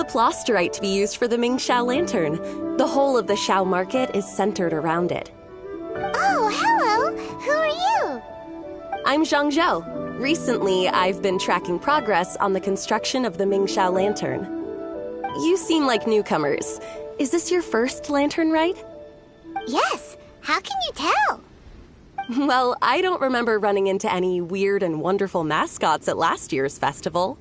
the plasterite to be used for the Mingxiao lantern. The whole of the Xiao market is centered around it. Oh, hello! Who are you? I'm Zhang Zhou. Recently, I've been tracking progress on the construction of the Mingxiao lantern. You seem like newcomers. Is this your first lantern ride? Yes. How can you tell? Well, I don't remember running into any weird and wonderful mascots at last year's festival.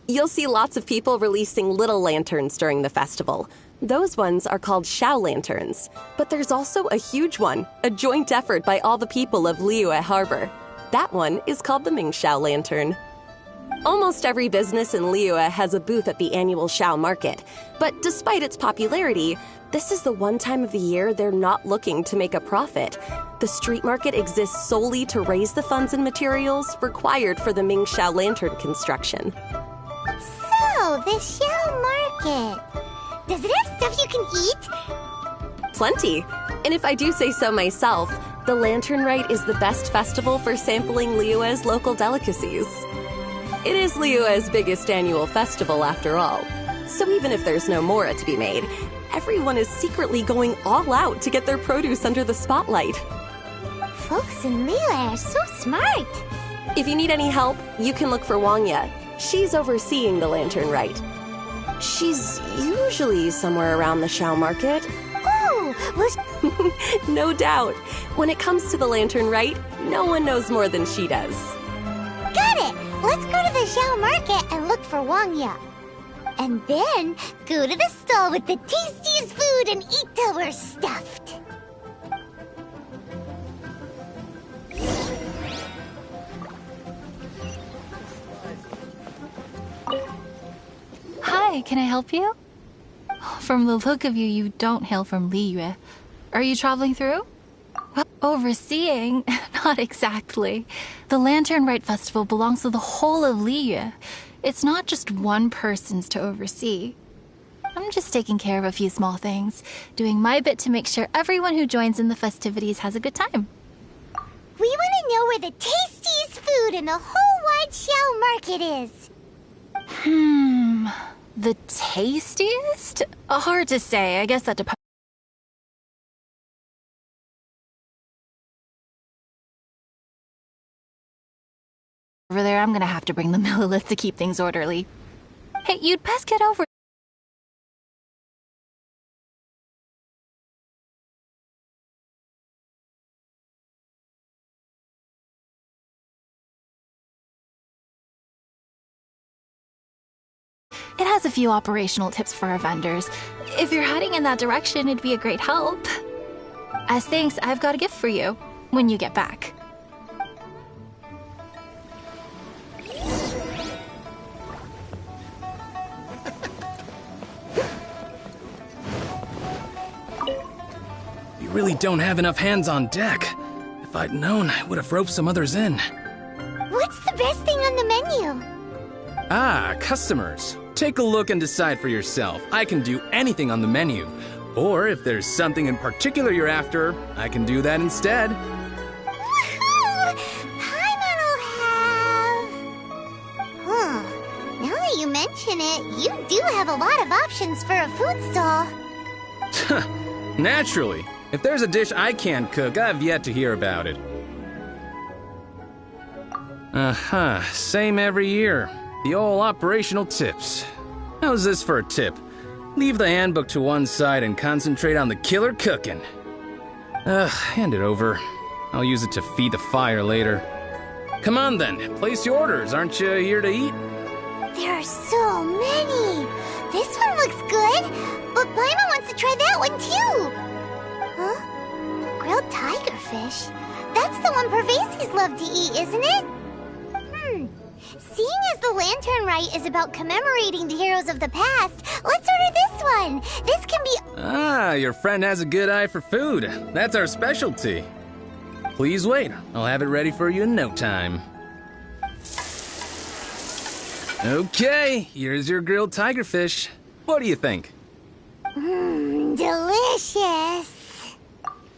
You'll see lots of people releasing little lanterns during the festival. Those ones are called Xiao lanterns. But there's also a huge one, a joint effort by all the people of Liyue Harbor. That one is called the Mingxiao lantern. Almost every business in Liyue has a booth at the annual Xiao market. But despite its popularity, this is the one time of the year they're not looking to make a profit. The street market exists solely to raise the funds and materials required for the Mingxiao lantern construction. So, the Xiao market. Does it have stuff you can eat? Plenty. And if I do say so myself, the Lantern Rite is the best festival for sampling Liyue's local delicacies. It is Liyue's biggest annual festival, after all. So even if there's no mora to be made, everyone is secretly going all out to get their produce under the spotlight. Folks in Liyue are so smart. If you need any help, you can look for Wangya. She's overseeing the Lantern Rite. She's usually somewhere around the Xiao market. Oh, well, no doubt. When it comes to the Lantern Rite, no one knows more than she does. Got it! Let's go to the Xiao market and look for Wangya. And then go to the stall with the tastiest food and eat till we're stuffed. Hi, can I help you? From the look of you, you don't hail from Liyue. Are you traveling through? Well, overseeing? Not exactly. The Lantern Rite Festival belongs to the whole of Liyue. It's not just one person's to oversee. I'm just taking care of a few small things, doing my bit to make sure everyone who joins in the festivities has a good time. We want to know where the tastiest food in the whole wide Xiao market is. The tastiest? Hard to say. I guess that depends. Over there, I'm gonna have to bring the millilith to keep things orderly. Hey, you'd best get over. It has a few operational tips for our vendors. If you're heading in that direction, it'd be a great help. As thanks, I've got a gift for you when you get back. We really don't have enough hands on deck. If I'd known, I would have roped some others in. What's the best thing on the menu? Ah, customers. Take a look and decide for yourself. I can do anything on the menu. Or if there's something in particular you're after, I can do that instead. Woohoo! Paimon will have... Now that you mention it, you do have a lot of options for a food stall. Naturally. If there's a dish I can't cook, I've yet to hear about it. Same every year. The old operational tips. How's this for a tip? Leave the handbook to one side and concentrate on the killer cooking. Hand it over. I'll use it to feed the fire later. Come on then, place your orders. Aren't you here to eat? There are so many. This one looks good, but Paimon wants to try that one too. Huh? Grilled tigerfish? That's the one Pervasi's love to eat, isn't it? Seeing as the Lantern Rite is about commemorating the heroes of the past, let's order this one. This can be... Ah, your friend has a good eye for food. That's our specialty. Please wait. I'll have it ready for you in no time. Okay, here's your grilled tigerfish. What do you think? Delicious.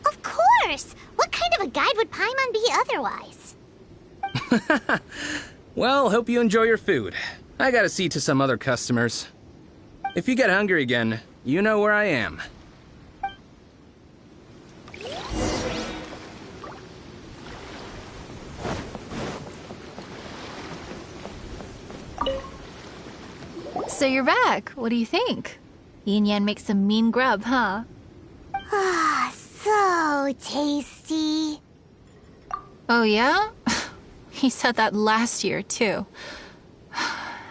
Of course. What kind of a guide would Paimon be otherwise? Well, hope you enjoy your food. I gotta see to some other customers. If you get hungry again, you know where I am. So you're back. What do you think? Yin Yan makes some mean grub, huh? Ah, so tasty. Oh, yeah? He said that last year, too.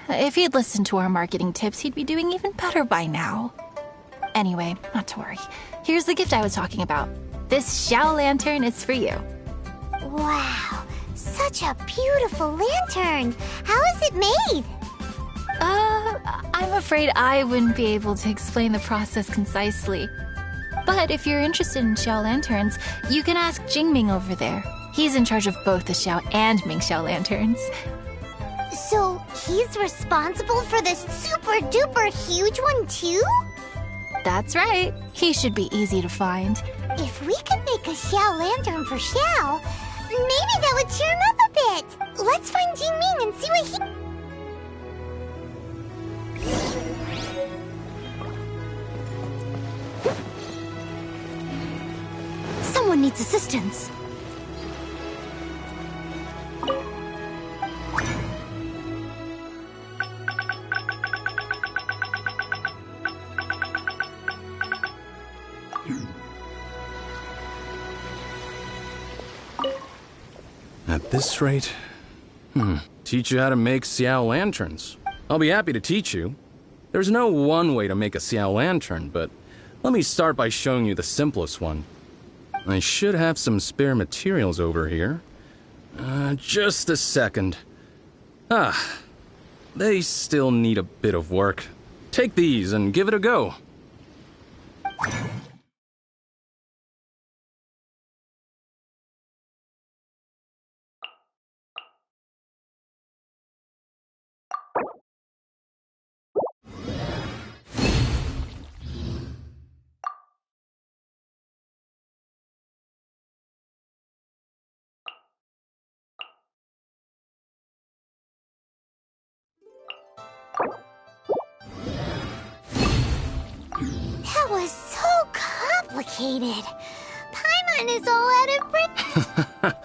If he'd listened to our marketing tips, he'd be doing even better by now. Anyway, not to worry. Here's the gift I was talking about. This Xiao lantern is for you. Wow, such a beautiful lantern. How is it made? I'm afraid I wouldn't be able to explain the process concisely. But if you're interested in Xiao lanterns, you can ask Jingming over there. He's in charge of both the Xiao and Mingxiao lanterns. So he's responsible for this super duper huge one too? That's right. He should be easy to find. If we could make a Xiao lantern for Xiao, maybe that would cheer him up a bit. Let's find Jingming and see what he... Someone needs assistance. At this rate, teach you how to make Xiao lanterns. I'll be happy to teach you. There's no one way to make a Xiao lantern, but let me start by showing you the simplest one. I should have some spare materials over here. Just a second. They still need a bit of work. Take these and give it a go. That was so complicated. Paimon is all out of breath.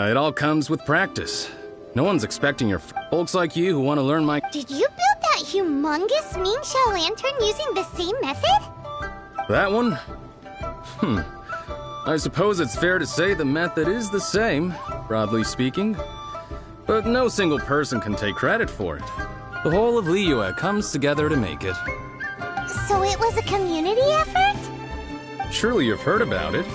It all comes with practice. No one's expecting your folks like you who want to learn my... Did you build that humongous Mingxiao lantern using the same method? That one? I suppose it's fair to say the method is the same, broadly speaking. But no single person can take credit for it. The whole of Liyue comes together to make it. So it was a community effort? Surely you've heard about it.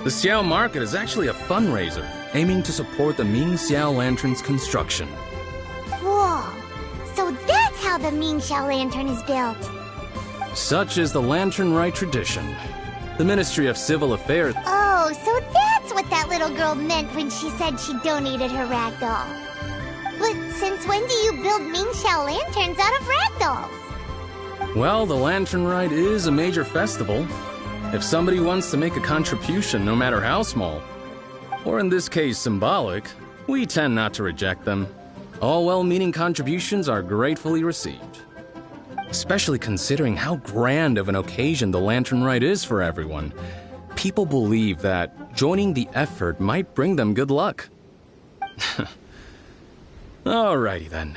The Xiao Market is actually a fundraiser aiming to support the Ming Xiao Lantern's construction. Whoa. So that's how the Mingxiao lantern is built. Such is the Lantern Rite tradition. The Ministry of Civil Affairs... Oh, so that's what that little girl meant when she said she donated her ragdoll. But since when do you build Mingxiao lanterns out of ragdolls? Well, the Lantern Rite is a major festival. If somebody wants to make a contribution, no matter how small, or in this case symbolic, we tend not to reject them. All well-meaning contributions are gratefully received. Especially considering how grand of an occasion the Lantern Rite is for everyone. People believe that joining the effort might bring them good luck. Alrighty then.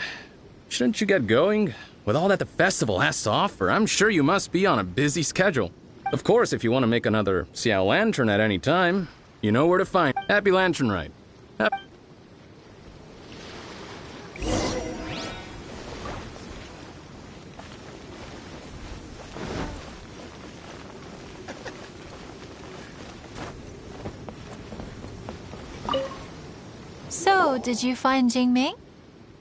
Shouldn't you get going? With all that the festival has to offer, I'm sure you must be on a busy schedule. Of course, if you want to make another Xiao Lantern at any time, you know where to find. Happy Lantern Rite. So, did you find Jingming?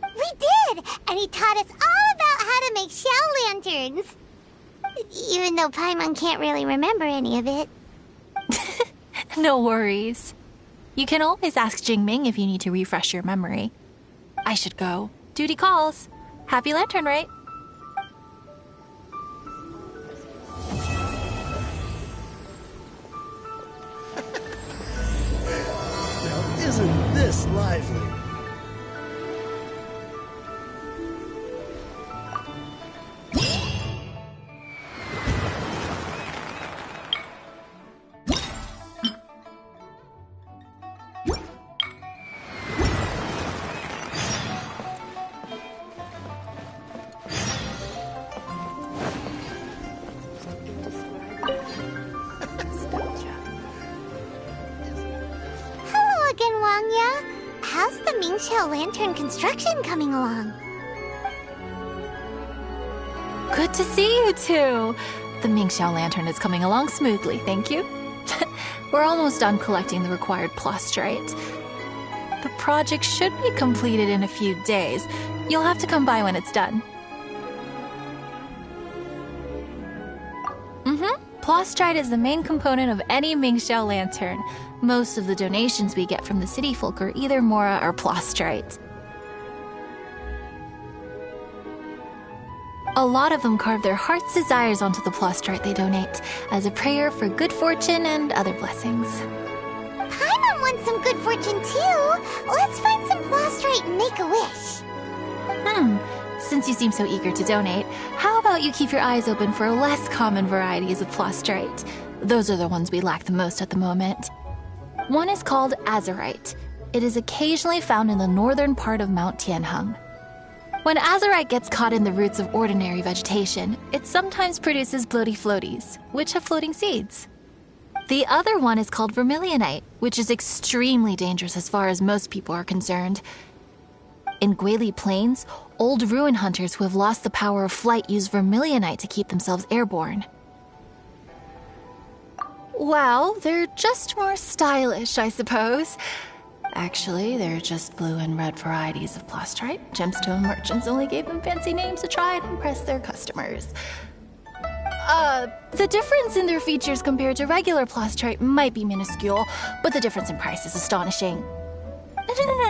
We did! And he taught us all about how to make Xiao lanterns. Even though Paimon can't really remember any of it. No worries. You can always ask Jingming if you need to refresh your memory. I should go. Duty calls. Happy Lantern Rite. Now, isn't this lively? Anya. How's the Mingxiao lantern construction coming along? Good to see you two. The Mingxiao lantern is coming along smoothly, thank you. We're almost done collecting the required plastrite. The project should be completed in a few days. You'll have to come by when it's done. Plastrite is the main component of any Mingxiao lantern. Most of the donations we get from the city folk are either Mora or plastrite. A lot of them carve their heart's desires onto the plastrite they donate, as a prayer for good fortune and other blessings. Paimon wants some good fortune too. Let's find some plastrite and make a wish. Since you seem so eager to donate, how about you keep your eyes open for less common varieties of plastrite? Those are the ones we lack the most at the moment. One is called azurite. It is occasionally found in the northern part of Mount Tianheng. When azurite gets caught in the roots of ordinary vegetation, it sometimes produces bloaty floaties, which have floating seeds. The other one is called vermilionite, which is extremely dangerous as far as most people are concerned. In Guili Plains, old ruin hunters who have lost the power of flight use vermilionite to keep themselves airborne. Well, they're just more stylish, I suppose. Actually, they're just blue and red varieties of plastrite. Gemstone merchants only gave them fancy names to try and impress their customers. The difference in their features compared to regular plastrite might be minuscule, but the difference in price is astonishing.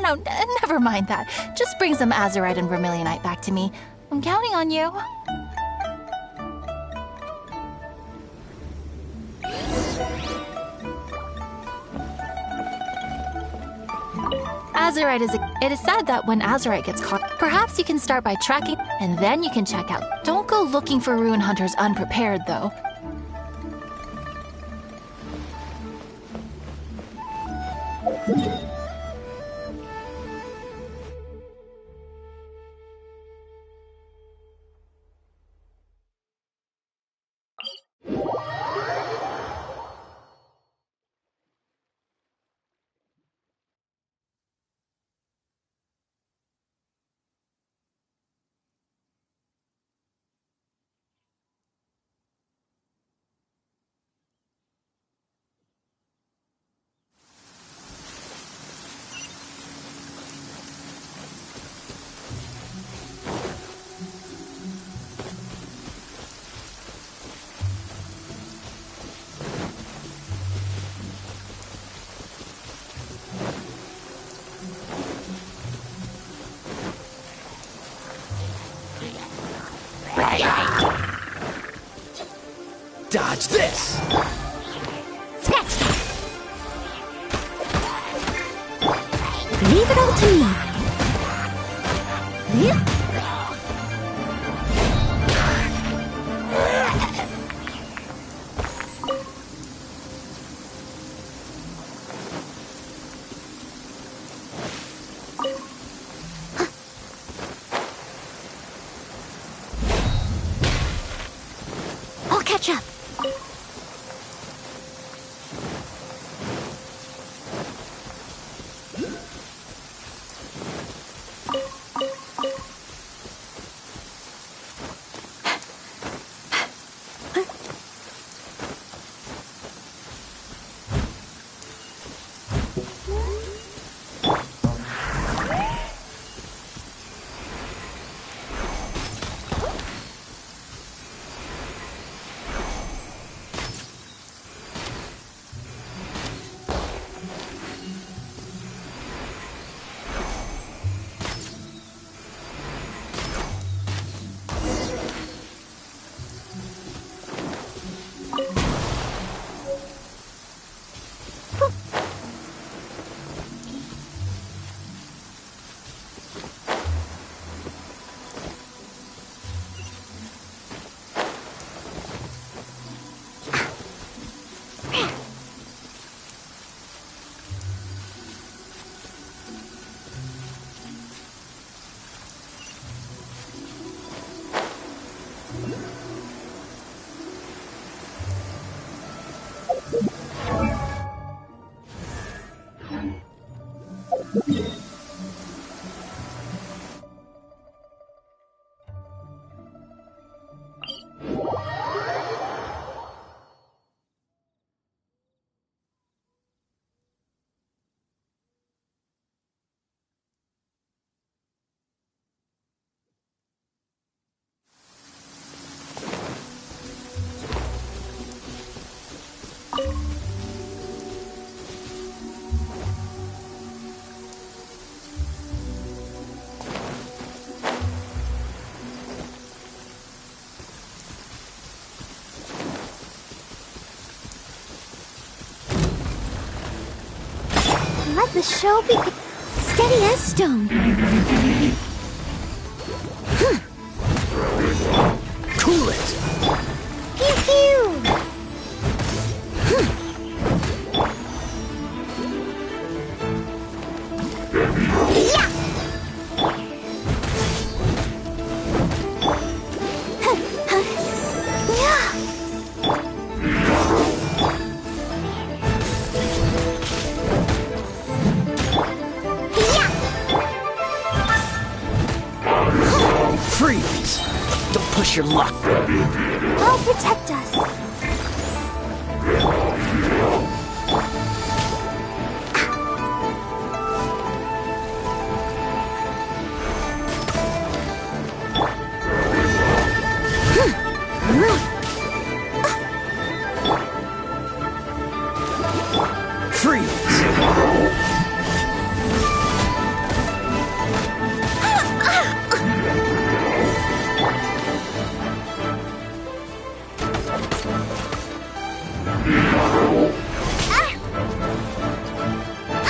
No, never mind that. Just bring some azurite and vermilionite back to me. I'm counting on you. It is said that when azurite gets caught, perhaps you can start by tracking, and then you can check out. Don't go looking for ruin hunters unprepared, though. Dodge this! Scratch that! Leave it all to me. I'll catch up. Let the show begin. Steady as stone. Cool it. Pew pew. Yeah. Freeze! Don't push your luck. I'll protect us. Freeze!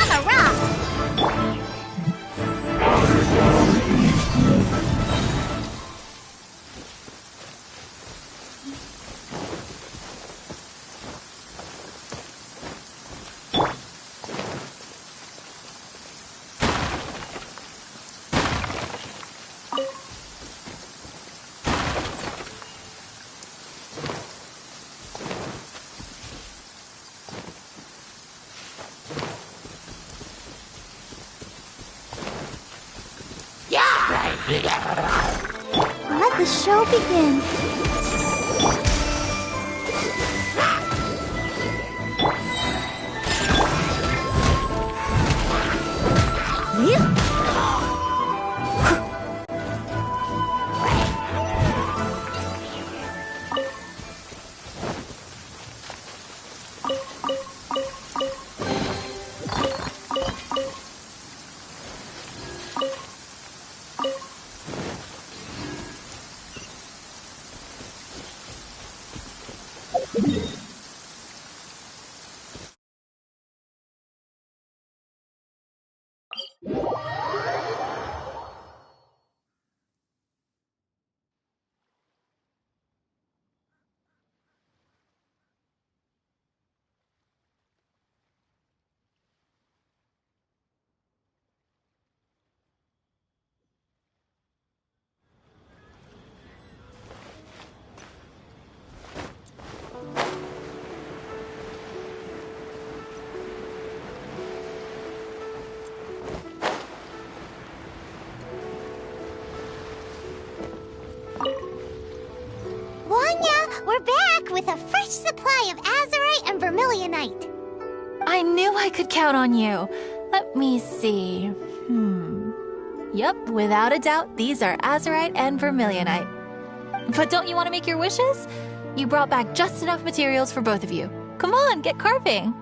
I'm a rock. Let the show begin. We're back with a fresh supply of azurite and vermilionite. I knew I could count on you. Let me see. Yep, without a doubt, these are azurite and vermilionite. But don't you want to make your wishes? You brought back just enough materials for both of you. Come on, get carving.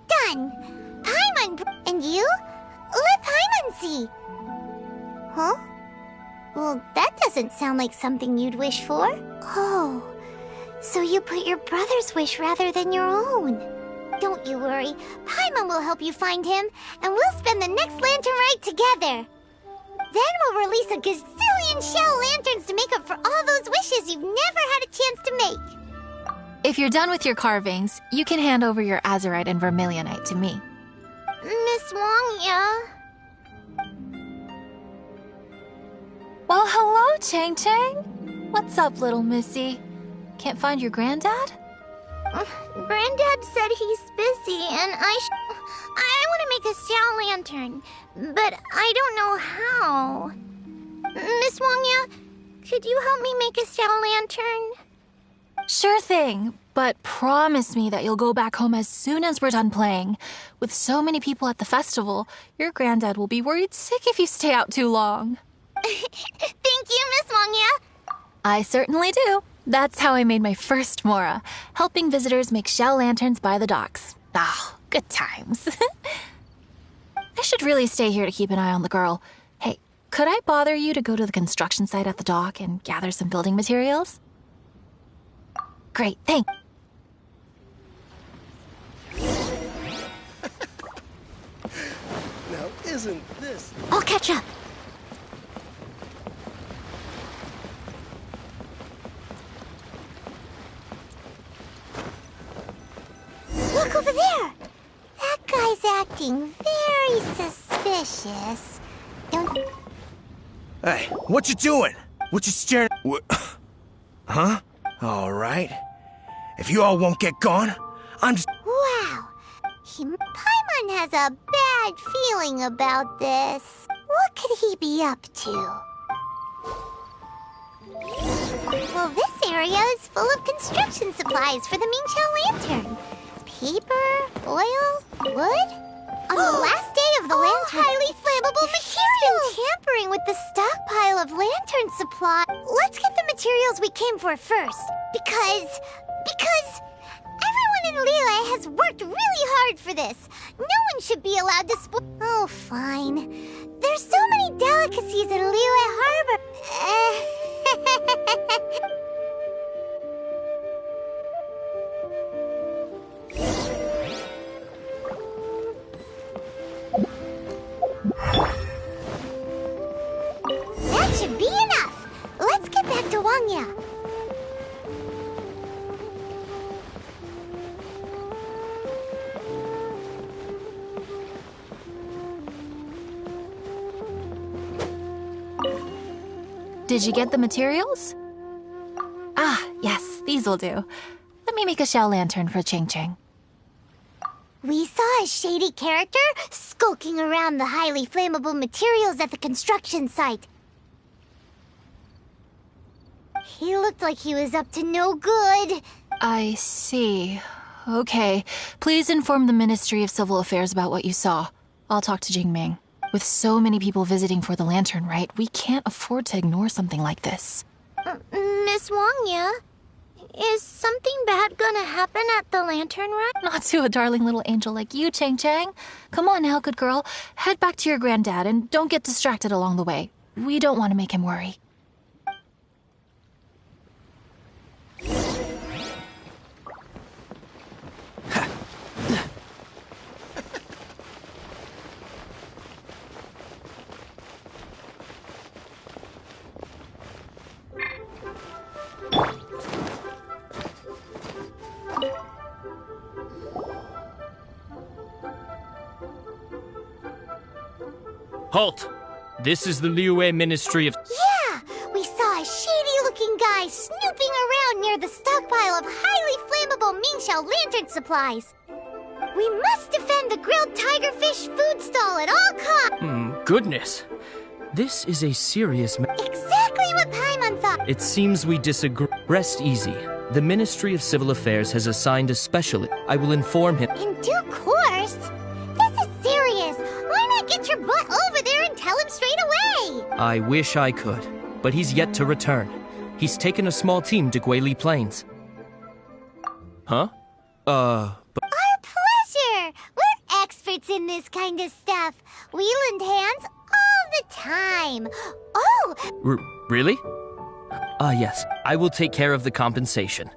Done. Paimon, and you? Let Paimon see. Huh? Well, that doesn't sound like something you'd wish for. Oh, so you put your brother's wish rather than your own. Don't you worry. Paimon will help you find him, and we'll spend the next lantern rite together. Then we'll release a gazillion shell lanterns to make up for all those wishes you've never had a chance to make. If you're done with your carvings, you can hand over your azurite and vermilionite to me. Miss Wangya. Well, hello, Chang Chang. What's up, little missy? Can't find your granddad? Granddad said he's busy, and I want to make a shell lantern, but I don't know how. Miss Wangya, could you help me make a shell lantern? Sure thing, but promise me that you'll go back home as soon as we're done playing. With so many people at the festival, your granddad will be worried sick if you stay out too long. Thank you, Miss Wangya. I certainly do. That's how I made my first Mora, helping visitors make shell lanterns by the docks. Ah, good times. I should really stay here to keep an eye on the girl. Hey, could I bother you to go to the construction site at the dock and gather some building materials? Great, thanks. isn't this? I'll catch up. Look over there! That guy's acting very suspicious. Don't... Hey, what you doing? What you staring? Huh? All right. If you all won't get gone, I'm just... Wow. Paimon has a bad feeling about this. What could he be up to? Well, this area is full of construction supplies for the Mingqiao lantern. Paper, oil, wood. On the last day of the lantern, highly flammable materials. He's been tampering with the stockpile of lantern supply. Let's get the materials we came for first, because everyone in Liyue has worked really hard for this. No one should be allowed to Oh, fine. There's so many delicacies in Liyue Harbor. That should be enough. Let's get back to Wangya. Did you get the materials? Ah, yes, these will do. Let me make a shell lantern for Ching Ching. We saw a shady character skulking around the highly flammable materials at the construction site. He looked like he was up to no good. I see. Okay. Please inform the Ministry of Civil Affairs about what you saw. I'll talk to Jingming. With so many people visiting for the lantern rite, we can't afford to ignore something like this. Miss Wangya, is something bad gonna happen at the lantern rite? Not to a darling little angel like you, Chang Chang. Come on now, good girl. Head back to your granddad and don't get distracted along the way. We don't want to make him worry. Halt! This is the Liyue Ministry of... Yeah! We saw a shady-looking guy snooping around near the stockpile of highly flammable Mingqiao lantern supplies. We must defend the grilled tigerfish food stall at all costs! Goodness. This is a serious... Exactly what Paimon thought! It seems we disagree. Rest easy. The Ministry of Civil Affairs has assigned a specialist. I will inform him. In due course? This is serious! Why not get your butt over there and tell him straight away? I wish I could, but he's yet to return. He's taken a small team to Guili Plains. Huh? Our pleasure! We're experts in this kind of stuff. We lend hands all the time. Oh! Really? Ah, yes. I will take care of the compensation.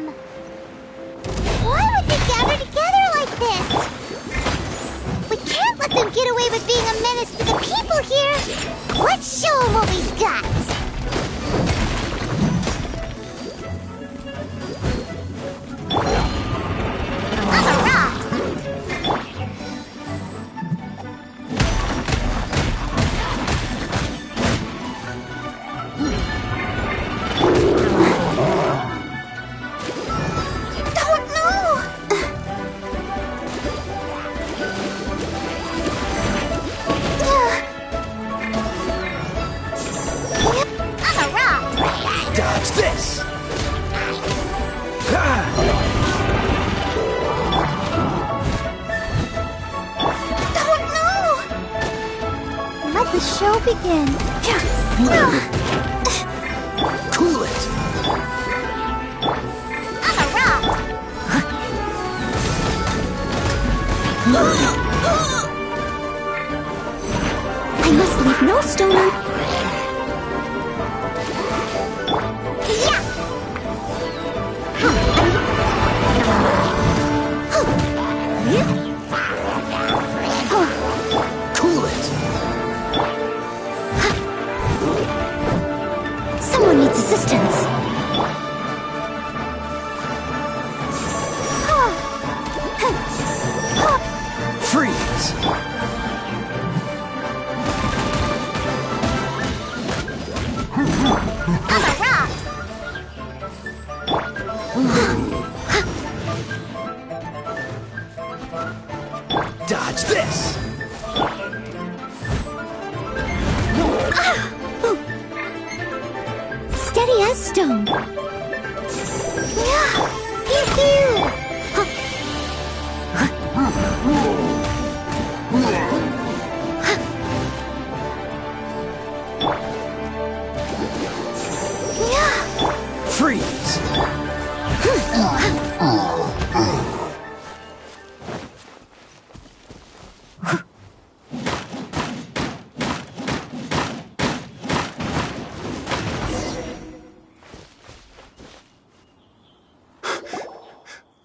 them? Why would they gather together like this? We can't let them get away with being a menace to the people here. Let's show them what we've got. On the rocks. Don't know. On the rocks. Dodge this! Don't know. Let the show begin. Cool it! On the rocks. I must leave no stone un- Yeah! Cool it! Someone needs assistance. Freeze! On the rocks. Dodge this! Steady as stone. Yeah. Pew-pew. Yeah. Freeze!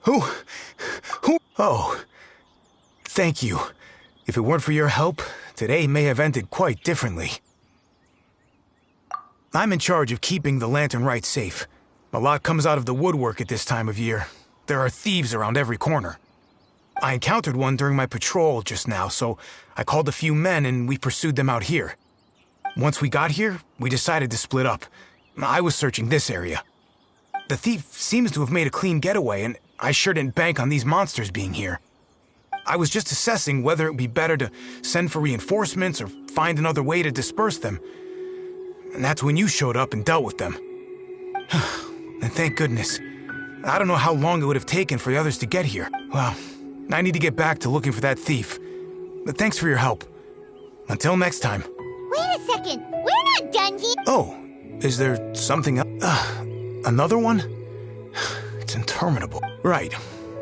Who? Oh. Thank you. If it weren't for your help, today may have ended quite differently. I'm in charge of keeping the Lantern Rite safe. A lot comes out of the woodwork at this time of year. There are thieves around every corner. I encountered one during my patrol just now, so I called a few men and we pursued them out here. Once we got here, we decided to split up. I was searching this area. The thief seems to have made a clean getaway, and I sure didn't bank on these monsters being here. I was just assessing whether it would be better to send for reinforcements or find another way to disperse them. And that's when you showed up and dealt with them. And thank goodness. I don't know how long it would have taken for the others to get here. Well, I need to get back to looking for that thief. But thanks for your help. Until next time. Wait a second. We're not done here. Oh, is there something else? Another one? It's interminable. Right.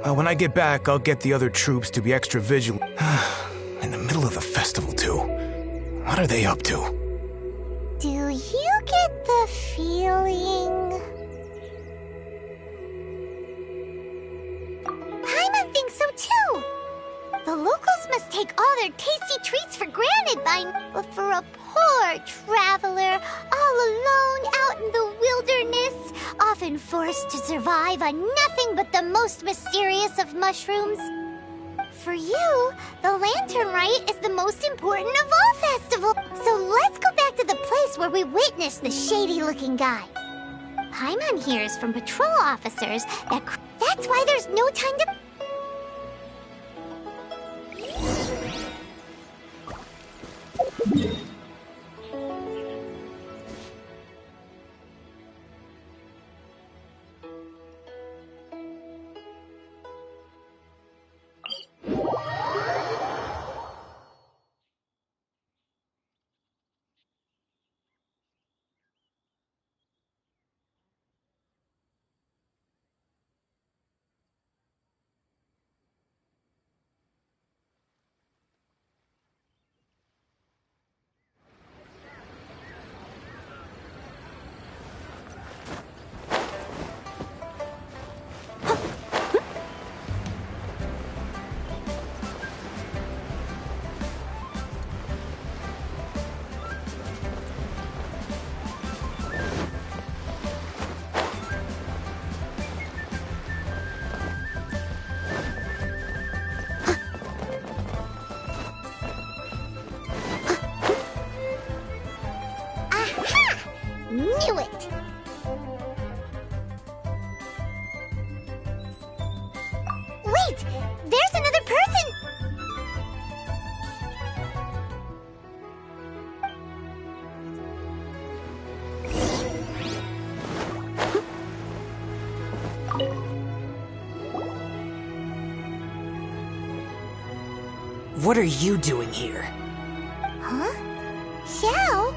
When I get back, I'll get the other troops to be extra vigilant. In the middle of the festival, too. What are they up to? Do you get the feeling? Paimon thinks so too. The locals must take all their tasty treats for granted but for a poor traveler, all alone out in the wilderness, often forced to survive on nothing but the most mysterious of mushrooms. For you, the Lantern Rite is the most important of all festivals. So let's go back to the place where we witnessed the shady-looking guy. Paimon hears from patrol officers that's why there's no time to... Wait! There's another person! What are you doing here? Huh? Xiao?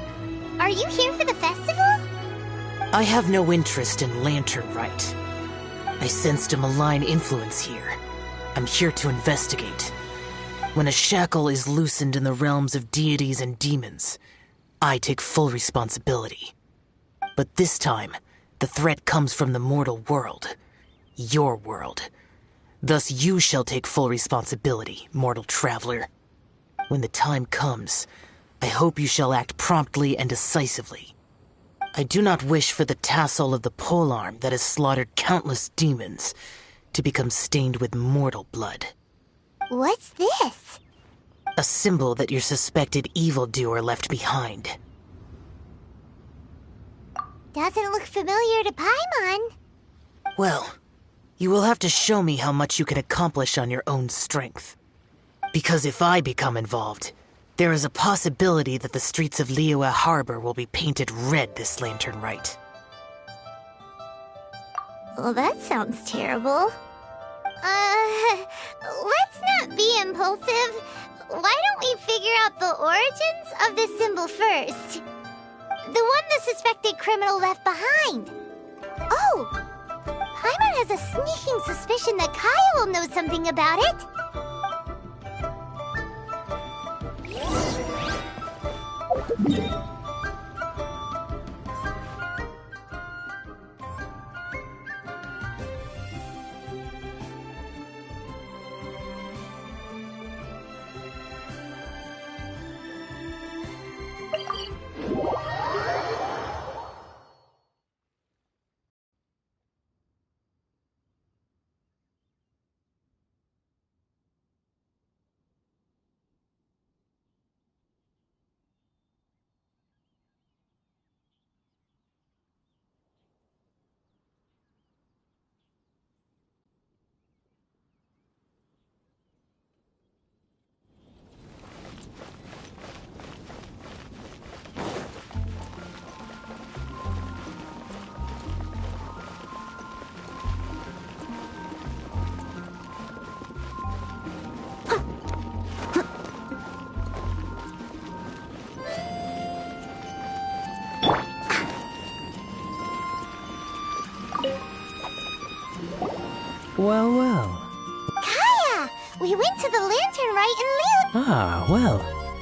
Are you here for the festival? I have no interest in Lantern Rite. I sensed a malign influence here. I'm here to investigate. When a shackle is loosened in the realms of deities and demons, I take full responsibility. But this time, the threat comes from the mortal world. Your world. Thus you shall take full responsibility, mortal traveler. When the time comes, I hope you shall act promptly and decisively. I do not wish for the tassel of the polearm that has slaughtered countless demons to become stained with mortal blood. What's this? A symbol that your suspected evildoer left behind. Doesn't look familiar to Paimon. Well, you will have to show me how much you can accomplish on your own strength. Because if I become involved, there is a possibility that the streets of Liyue Harbor will be painted red this Lantern Rite. Well, that sounds terrible. Let's not be impulsive. Why don't we figure out the origins of this symbol first? The one the suspected criminal left behind. Oh! Paimon has a sneaking suspicion that Kaya will know something about it. Well, well. Kaya! We went to the Lantern Rite in Liyue. Ah, well.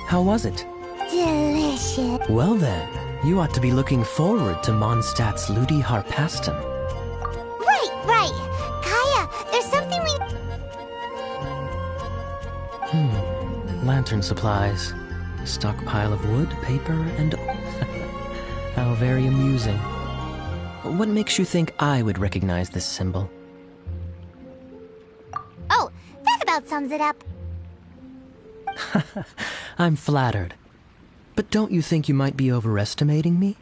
How was it? Delicious. Well then, you ought to be looking forward to Mondstadt's Ludi Harpastum. Right. Kaya, there's something we... Lantern supplies. Stockpile of wood, paper, and... How very amusing. What makes you think I would recognize this symbol? Oh, that about sums it up. I'm flattered. But don't you think you might be overestimating me?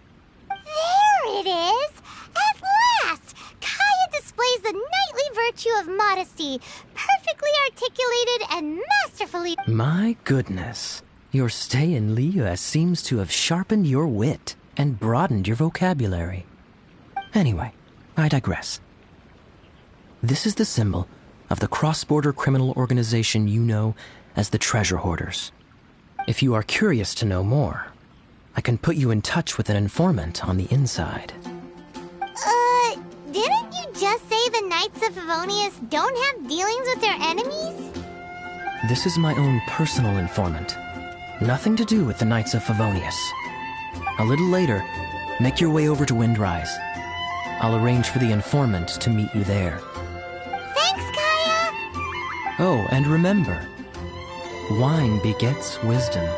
There it is! At last! Kaya displays the knightly virtue of modesty, perfectly articulated and masterfully... My goodness. Your stay in Liyue seems to have sharpened your wit and broadened your vocabulary. Anyway, I digress. This is the symbol of the cross-border criminal organization you know as the Treasure Hoarders. If you are curious to know more, I can put you in touch with an informant on the inside. Didn't you just say the Knights of Favonius don't have dealings with their enemies? This is my own personal informant. Nothing to do with the Knights of Favonius. A little later, make your way over to Windrise. I'll arrange for the informant to meet you there. Thanks, Kaya! Oh, and remember, wine begets wisdom. Huh?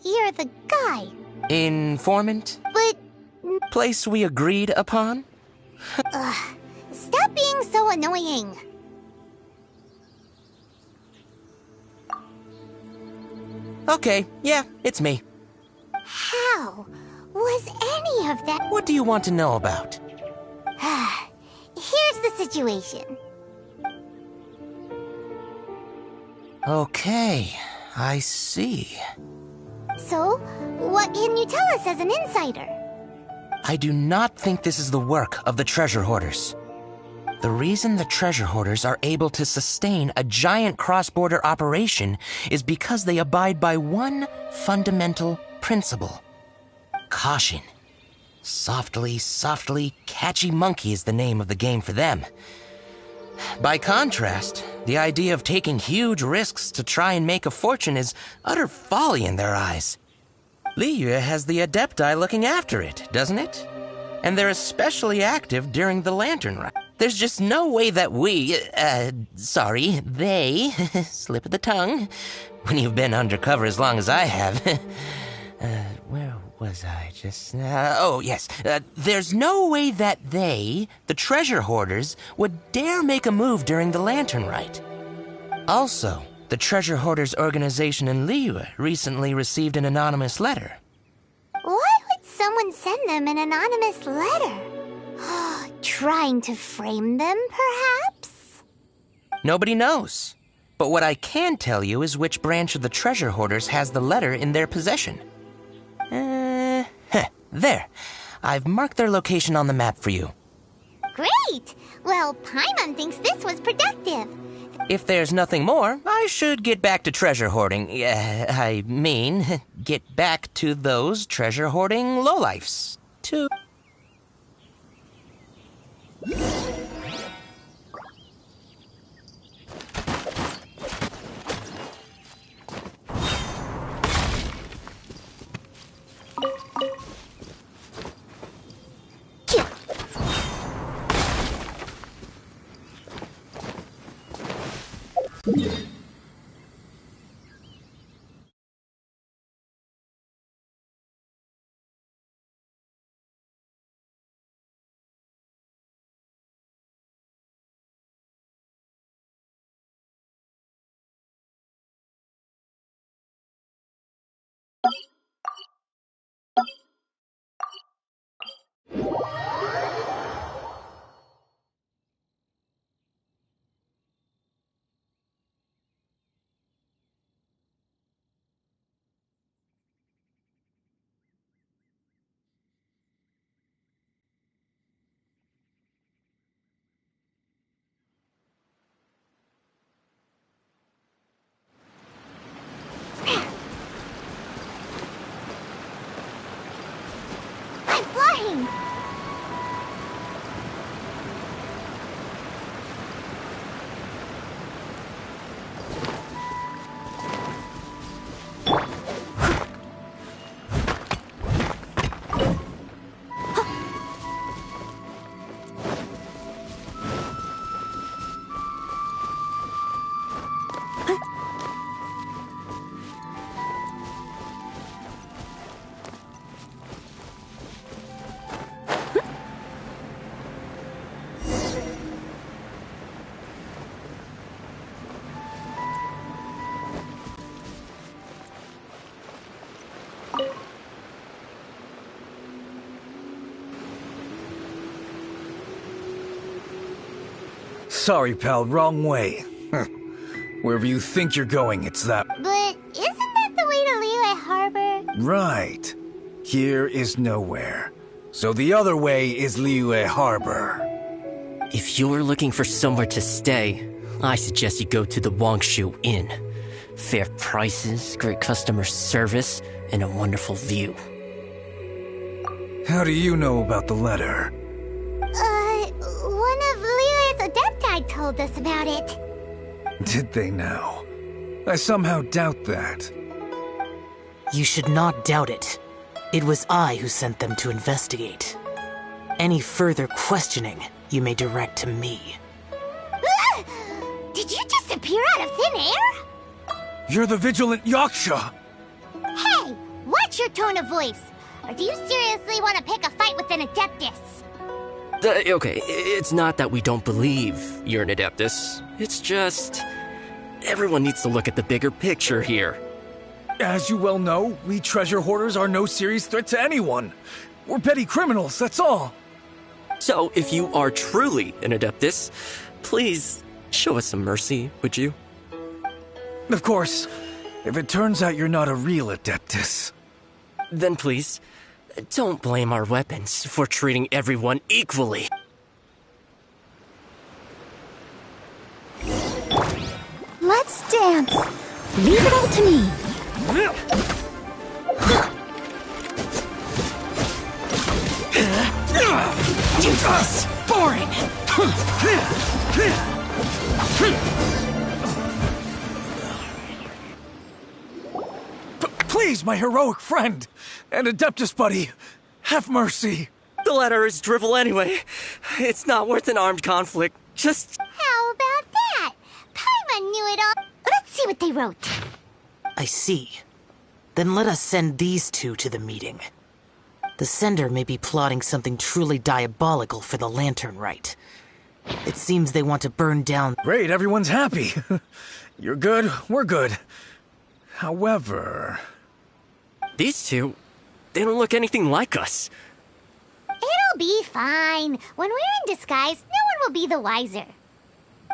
you're the guy. Informant? But Place we agreed upon? stop being so annoying. Okay, yeah, it's me. How was any of that? What do you want to know about? Here's the situation. Okay, I see. So, what can you tell us as an insider? I do not think this is the work of the treasure hoarders. The reason the treasure hoarders are able to sustain a giant cross-border operation is because they abide by one fundamental principle. Caution. Softly, softly, catchy monkey is the name of the game for them. By contrast, the idea of taking huge risks to try and make a fortune is utter folly in their eyes. Liyue has the Adepti looking after it, doesn't it? And they're especially active during the Lantern Rite. There's just no way that they, slip of the tongue, when you've been undercover as long as I have. Where was I just now? Oh, yes. There's no way that they, the treasure hoarders, would dare make a move during the Lantern Rite. Also, the treasure hoarders organization in Liyue recently received an anonymous letter. Why would someone send them an anonymous letter? Trying to frame them, perhaps? Nobody knows. But what I can tell you is which branch of the treasure hoarders has the letter in their possession. There. I've marked their location on the map for you. Great! Well, Paimon thinks this was productive. If there's nothing more, I should get back to treasure hoarding. Get back to those treasure hoarding lowlifes. To... I'm flying! Sorry, pal, wrong way. Wherever you think you're going, it's that... But isn't that the way to Liyue Harbor? Right. Here is nowhere. So the other way is Liyue Harbor. If you're looking for somewhere to stay, I suggest you go to the Wangshu Inn. Fair prices, great customer service, and a wonderful view. How do you know about the letter? One of Liyue's Adepti told us about it. Did they now? I somehow doubt that. You should not doubt it. It was I who sent them to investigate. Any further questioning you may direct to me. Ah! Did you just appear out of thin air? You're the vigilant Yaksha! Hey, What's your tone of voice? Or do you seriously want to pick a fight with an Adeptus? Okay, it's not that we don't believe you're an Adeptus. It's just... everyone needs to look at the bigger picture here. As you well know, we treasure hoarders are no serious threat to anyone. We're petty criminals, that's all. So, if you are truly an Adeptus, please show us some mercy, would you? Of course, if it turns out you're not a real Adeptus. Then please, don't blame our weapons for treating everyone equally. Let's dance. Leave it all to me. Useless! Boring! Please, my heroic friend and Adeptus buddy, have mercy. The letter is drivel anyway. It's not worth an armed conflict. Just... How about that? Paimon knew it all. Let's see what they wrote. I see. Then let us send these two to the meeting. The sender may be plotting something truly diabolical for the Lantern Rite. It seems they want to burn down... Great, everyone's happy. You're good, we're good. However... These two, they don't look anything like us. It'll be fine. When we're in disguise, no one will be the wiser.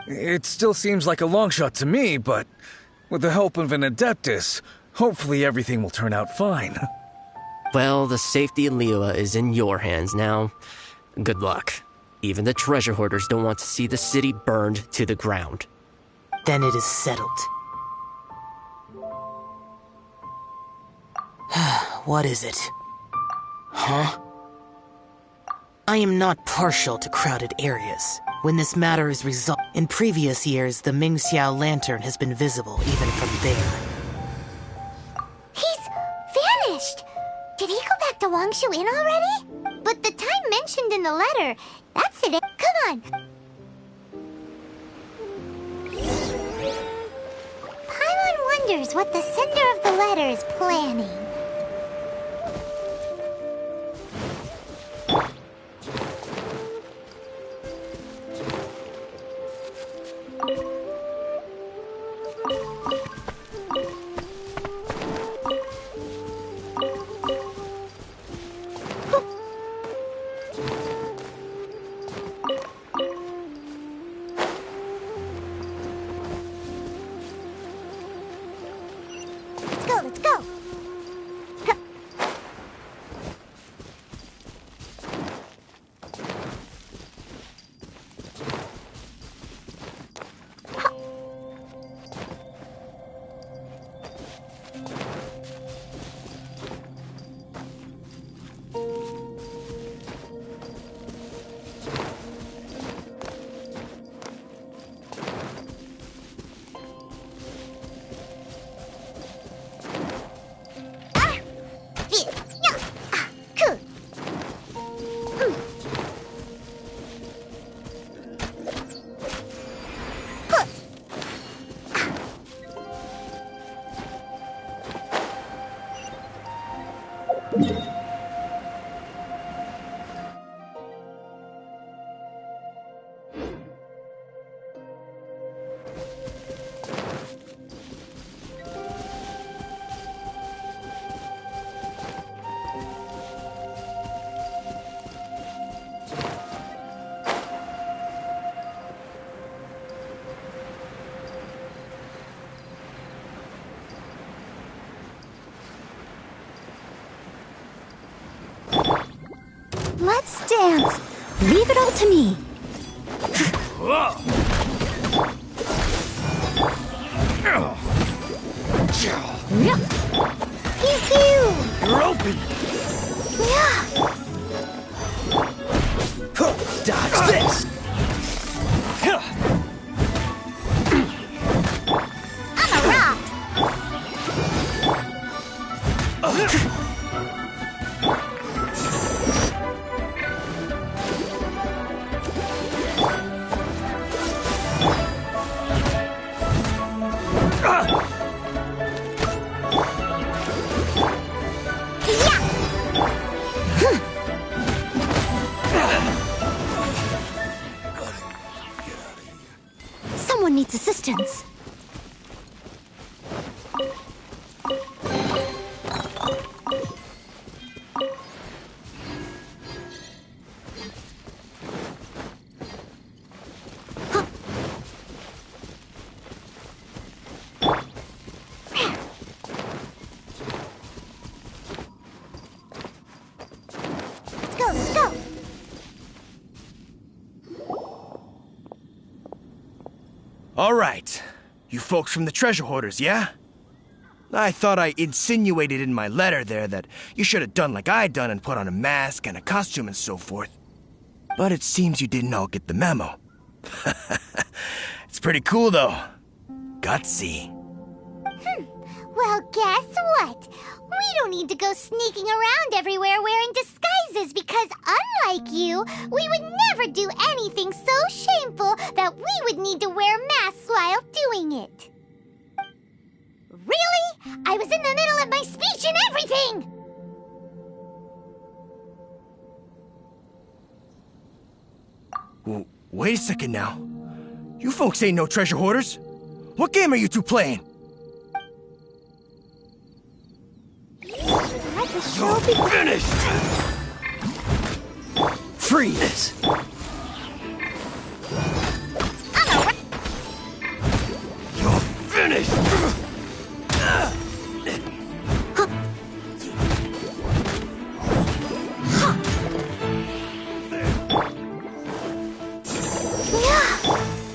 It still seems like a long shot to me, but with the help of an Adeptus, hopefully everything will turn out fine. Well, the safety of Liyue is in your hands now. Good luck. Even the treasure hoarders don't want to see the city burned to the ground. Then it is settled. What is it? Huh? I am not partial to crowded areas. When this matter is resolved... In previous years, the Mingxiao lantern has been visible even from there. He's vanished! Did he go back to Wangshu Inn already? But the time mentioned in the letter, that's it. Come on. Paimon wonders what the sender of the letter is planning. Let's go. Let's dance. Leave it all to me. Pew pew. You're open. Dodge this! I'm a rock. distance. Let's go, let's go. All right. You folks from the treasure hoarders, yeah? I thought I insinuated in my letter there that you should have done like I done and put on a mask and a costume and so forth. But it seems you didn't all get the memo. It's pretty cool, though. Gutsy. Well, guess what? We don't need to go sneaking around everywhere wearing disguises because, unlike you, we would never do anything so shameful that we would need to wear masks while doing it. Really? I was in the middle of my speech and everything! Wait a second now. You folks ain't no treasure hoarders. What game are you two playing? Let the show begin. Finished! Freeze! You're finished!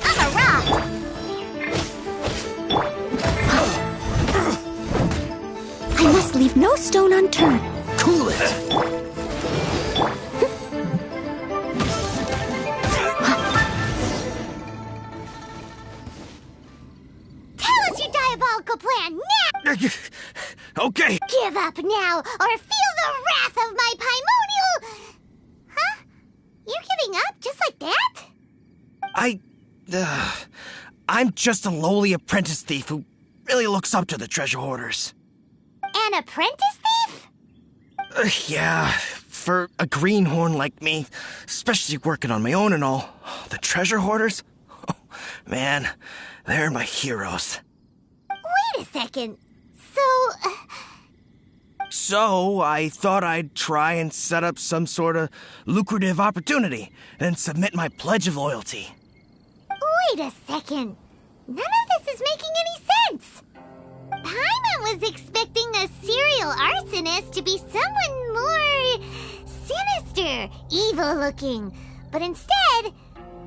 I'm a rock! I must leave no stone unturned. Cool it! Tell us your diabolical plan now! Okay. Give up now, or feel the wrath of my Paimonial... Huh? You're giving up just like that? I'm just a lowly apprentice thief who really looks up to the treasure hoarders. An apprentice thief? Yeah, for a greenhorn like me, especially working on my own and all, the treasure hoarders? Oh, man, they're my heroes. Wait a second. So, I thought I'd try and set up some sort of lucrative opportunity and submit my pledge of loyalty. Wait a second. None of this is making any sense. Paimon was expecting a serial arsonist to be someone more sinister, evil-looking. But instead,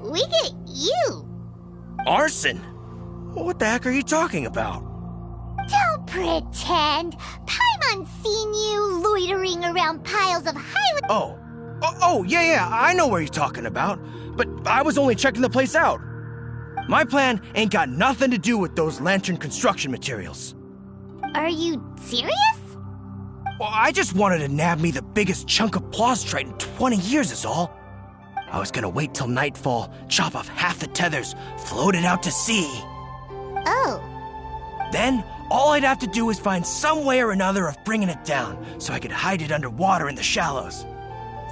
we get you. Arson? What the heck are you talking about? Don't pretend. Paimon's seen you loitering around piles of highway... Yeah, I know where you're talking about. But I was only checking the place out. My plan ain't got nothing to do with those lantern construction materials. Are you serious? Well, I just wanted to nab me the biggest chunk of plaustrite in 20 years is all. I was gonna wait till nightfall, chop off half the tethers, float it out to sea. Oh. Then, all I'd have to do is find some way or another of bringing it down so I could hide it underwater in the shallows.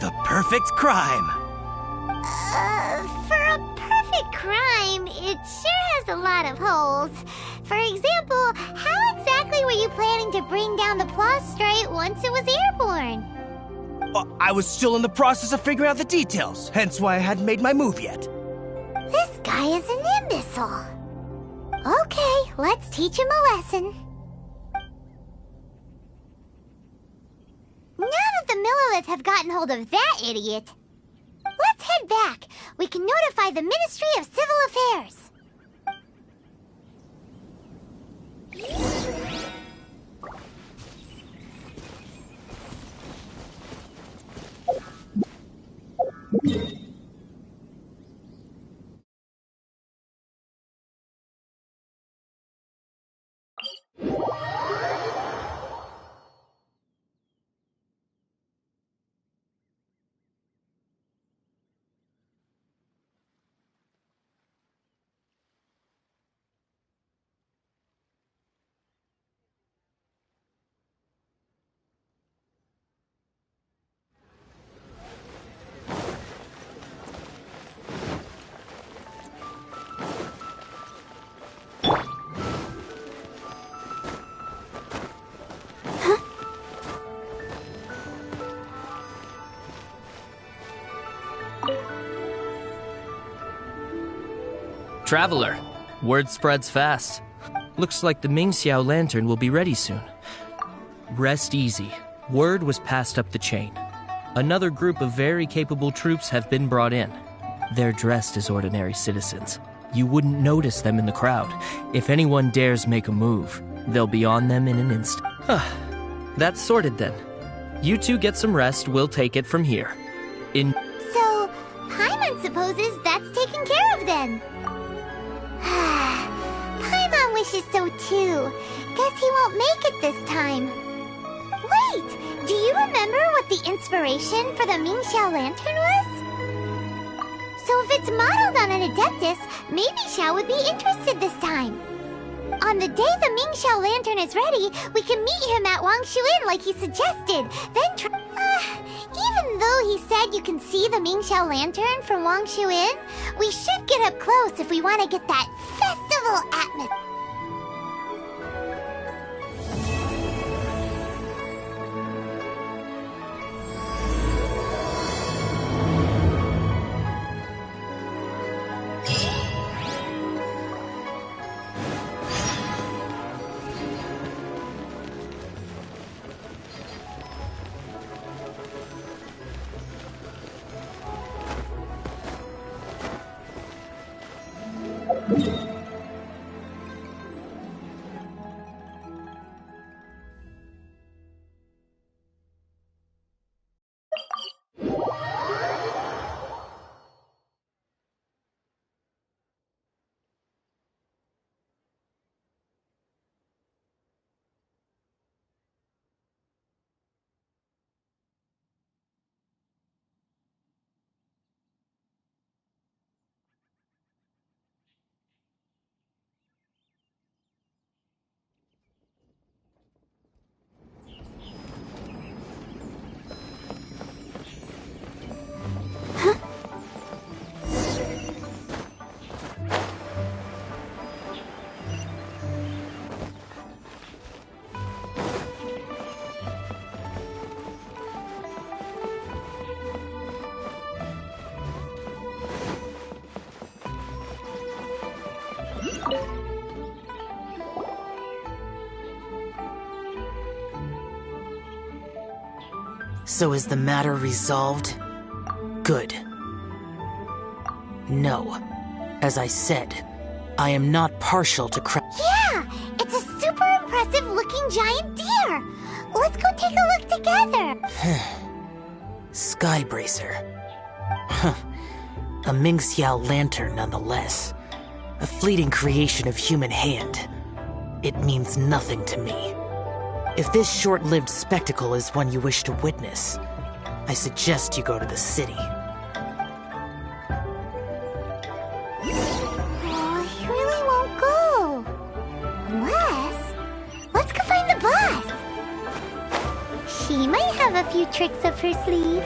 The perfect crime. For a perfect crime, it sure has a lot of holes. For example, how exactly were you planning to bring down the plaustrite once it was airborne? I was still in the process of figuring out the details, hence why I hadn't made my move yet. This guy is an imbecile. Okay, let's teach him a lesson. Now that the Millilith have gotten hold of that idiot, let's head back. We can notify the Ministry of Civil Affairs. Traveler, word spreads fast. Looks like the Mingxiao lantern will be ready soon. Rest easy. Word was passed up the chain. Another group of very capable troops have been brought in. They're dressed as ordinary citizens. You wouldn't notice them in the crowd. If anyone dares make a move, they'll be on them in an instant. That's sorted then. You two get some rest, we'll take it from here. So, Paimon supposes that's taken care of then. Paimon wishes so too. Guess he won't make it this time. Wait, do you remember what the inspiration for the Mingxiao lantern was? So if it's modeled on an Adeptus, maybe Xiao would be interested this time. On the day the Mingxiao lantern is ready, we can meet him at Wangshu Inn like he suggested. Then even though he said you can see the Mingxiao lantern from Wangshu Inn, we should get up close if we want to get that festival atmosphere. So is the matter resolved? Good. No. As I said, I am not partial to Yeah! It's a super impressive looking giant deer! Let's go take a look together! Skybracer. A Mingxiao lantern nonetheless. A fleeting creation of human hand. It means nothing to me. If this short-lived spectacle is one you wish to witness, I suggest you go to the city. Oh, he really won't go. Unless... let's go find the boss. She might have a few tricks up her sleeve.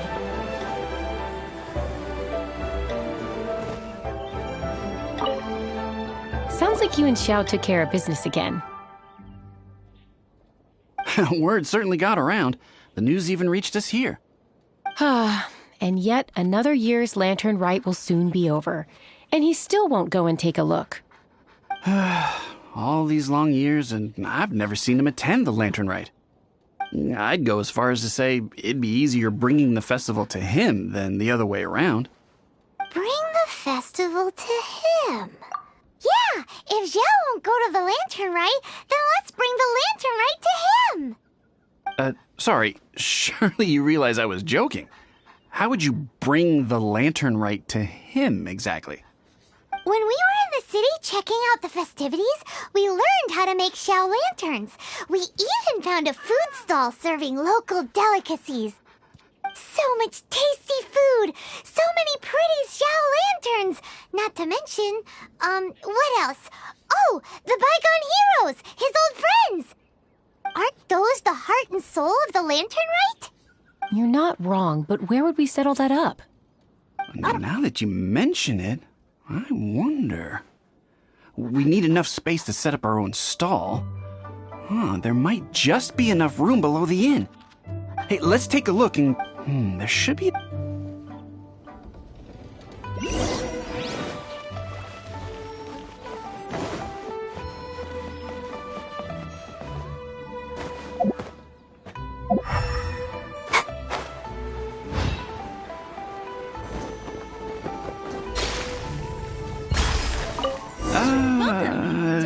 Sounds like you and Xiao took care of business again. Word certainly got around. The news even reached us here. And yet another year's lantern rite will soon be over. And he still won't go and take a look. All these long years, and I've never seen him attend the lantern rite. I'd go as far as to say it'd be easier bringing the festival to him than the other way around. Bring the festival to him. Yeah, if Xiao won't go to the lantern rite, then let's bring the lantern rite to him. Sorry, surely you realize I was joking. How would you bring the lantern rite to him exactly? When we were in the city checking out the festivities, we learned how to make Xiao lanterns. We even found a food stall serving local delicacies. So much tasty food! So many pretty Xiao lanterns! Not to mention, what else? Oh, the bygone heroes! His old friends! Aren't those the heart and soul of the lantern rite? You're not wrong, but where would we settle that up? Now that you mention it, I wonder. We need enough space to set up our own stall. There might just be enough room below the inn. Hey, let's take a look and... there should be...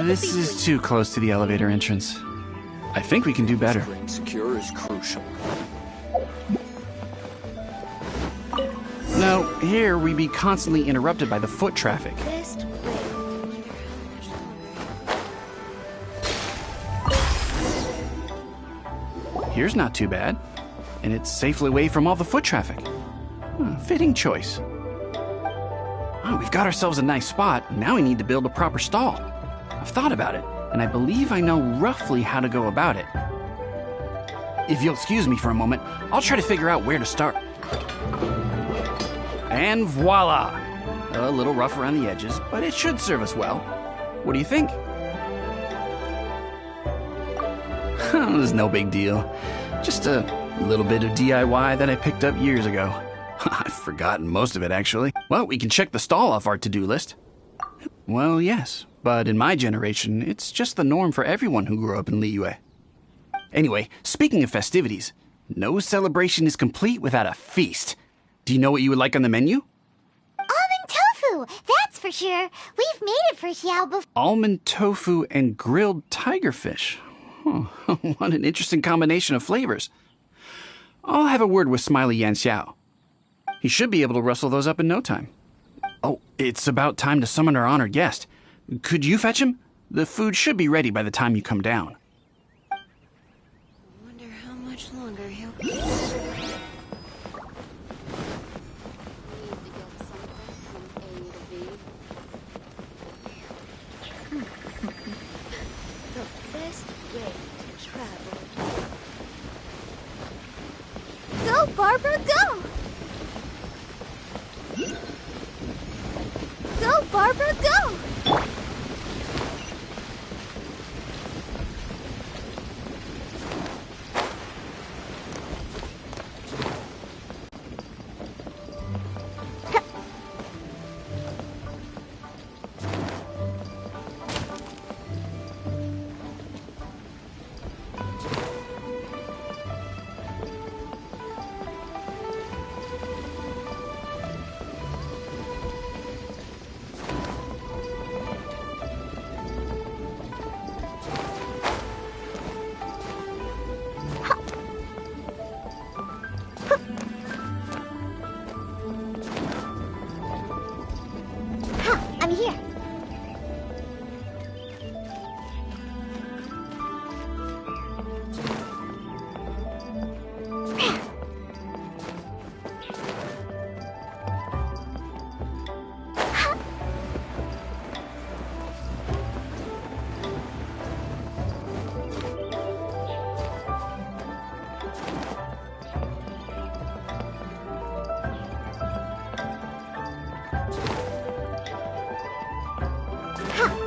This is too close to the elevator entrance. I think we can do better. Staying secure is crucial. No, here we'd be constantly interrupted by the foot traffic. Here's not too bad, and it's safely away from all the foot traffic. Fitting choice. Oh, we've got ourselves a nice spot. Now we need to build a proper stall. I've thought about it, and I believe I know roughly how to go about it. If you'll excuse me for a moment, I'll try to figure out where to start. And voila! A little rough around the edges, but it should serve us well. What do you think? It's no big deal. Just a little bit of DIY that I picked up years ago. I've forgotten most of it, actually. Well, we can check the stall off our to-do list. Well, yes, but in my generation, it's just the norm for everyone who grew up in Liyue. Anyway, speaking of festivities, no celebration is complete without a feast. Do you know what you would like on the menu? Almond tofu, that's for sure. We've made it for Xiao before. Almond tofu and grilled tigerfish. What an interesting combination of flavors. I'll have a word with Smiley Yan Xiao. He should be able to rustle those up in no time. Oh, it's about time to summon our honored guest. Could you fetch him? The food should be ready by the time you come down. Wonder how much longer he'll be. The best way to travel. Go, Barbara, go! Go, Barbara, go! I'm here.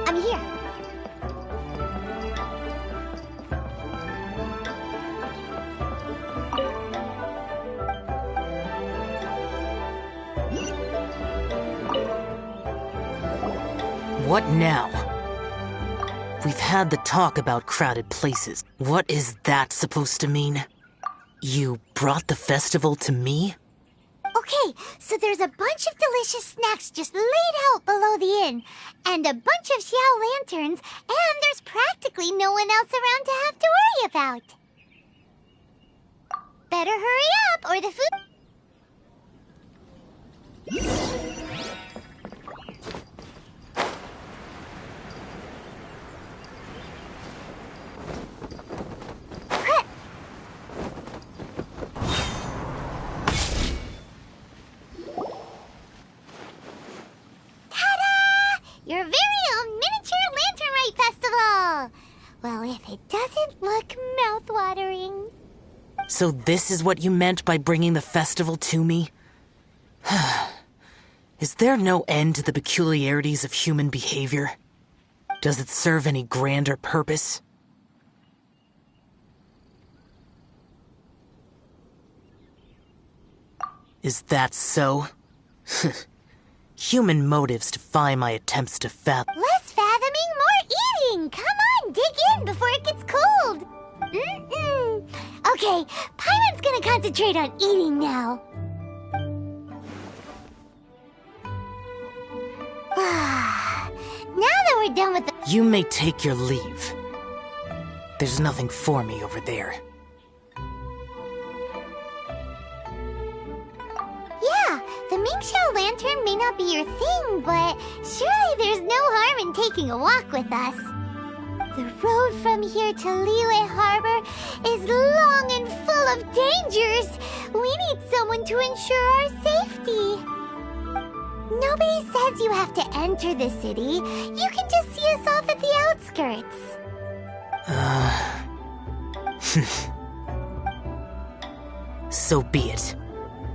I'm here. What now? We've had the talk about crowded places. What is that supposed to mean? You brought the festival to me? Okay, so there's a bunch of delicious snacks just laid out below the inn, and a bunch of Xiao lanterns, and there's practically no one else around to have to worry about. Better hurry up, or the food... Your very own miniature lantern rite festival! Well, if it doesn't look mouth-watering. So this is what you meant by bringing the festival to me? Is there no end to the peculiarities of human behavior? Does it serve any grander purpose? Is that so? Human motives defy my attempts to fathom. Less fathoming, more eating! Come on, dig in before it gets cold! Mm-mm. Okay, Paimon's gonna concentrate on eating now. Now that we're done with the... You may take your leave. There's nothing for me over there. Yeah, the Mingxiao lantern may not be your thing, but surely there's no harm in taking a walk with us. The road from here to Liyue Harbor is long and full of dangers. We need someone to ensure our safety. Nobody says you have to enter the city. You can just see us off at the outskirts. So be it.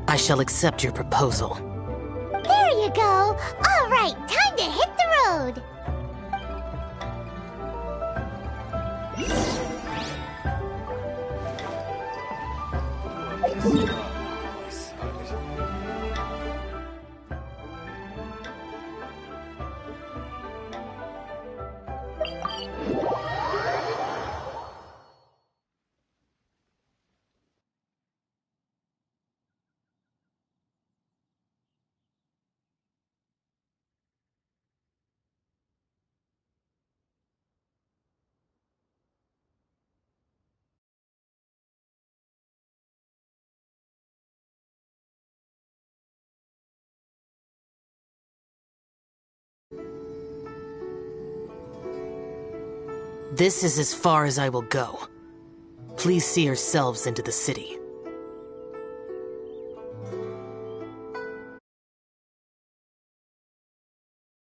I shall accept your proposal. There you go. All right, time to hit the road. This is as far as I will go. Please see yourselves into the city.